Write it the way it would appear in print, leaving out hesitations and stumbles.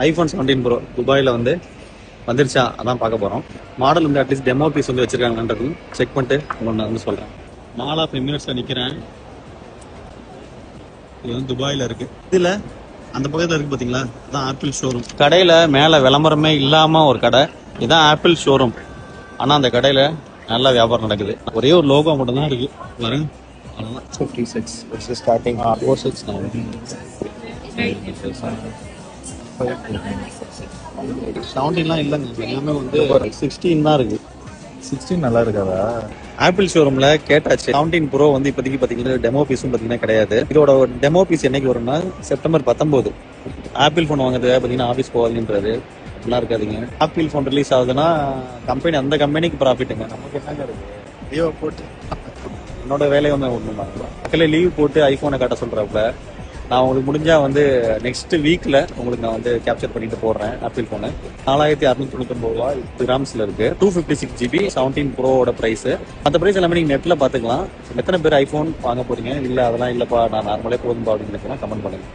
IPhone 17 bro துபாயில் வந்து வந்துருச்சா அதான் பார்க்க போகிறோம். மாடல் வந்து அட்லீஸ்ட் டெமோ பீஸ் வந்து வச்சிருக்காங்கன்றது செக் பண்ணிட்டு உங்களுக்கு நான் வந்து சொல்கிறேன். மால் ஆஃப் எமிரேட்ஸில் நிற்கிறேன். இது வந்து துபாயில் இருக்குது. இதில் அந்த பக்கத்தில் இருக்குது பார்த்தீங்களா, இதுதான் ஆப்பிள் ஷோரூம். கடையில் மேலே விளம்பரமே இல்லாமல் ஒரு கடை, இதுதான் ஆப்பிள் ஷோரூம். ஆனால் அந்த கடையில் நல்லா வியாபாரம் நடக்குது. ஒரே ஒரு லோகோ மட்டும் தான் இருக்குது பாருங்க. அவ்வளோதான். 56 which is starting 46 now. 17லாம் இல்லைங்க, எல்லாமே வந்து 16 தான் இருக்கு. 16 நல்லா இருக்காதா? ஆப்பிள் ஷோரூம்ல கேட்டாச்சு. 17 ப்ரோ வந்து இப்போதைக்கு பார்த்தீங்கன்னா டெமோ பீஸும் பார்த்தீங்கன்னா கிடையாது. இதோட டெமோ பீஸ் என்னைக்கு வரும்னா செப்டம்பர் 19. ஆப்பிள் ஃபோன் வாங்குறதுக்காக பார்த்தீங்கன்னா ஆஃபீஸ் போவாதுன்றாரு. நல்லா இருக்காதுங்க. ஆப்பிள் ஃபோன் ரிலீஸ் ஆகுதுன்னா கம்பெனி அந்த கம்பெனிக்கு ப்ராஃபிட்டுங்க, நமக்கு என்னங்க இருக்கு. லீவை போட்டு என்னோட வேலையை வந்து ஒன்று மக்களே லீவ் போட்டு ஐஃபோனை காட்ட சொல்கிறாப்புல. நான் உங்களுக்கு முடிஞ்சா வந்து நெக்ஸ்ட் வீக்ல உங்களுக்கு நான் வந்து கேப்சர் பண்ணிட்டு போடுறேன். ஆப்பிள் ஃபோனு 4699 கிராம்ஸ்ல இருக்கு. 256 GB 17 ப்ரோவோட பிரைஸ். அந்த பிரைஸ் எல்லாமே நீங்க நெட்ல பாத்துக்கலாம். எத்தனை பேர் ஐஃபோன் வாங்க போறீங்க? இல்ல அதெல்லாம் இல்லப்பா நான் நார்மலே போதும்பா அப்படின்னு கமெண்ட் பண்ணுங்க.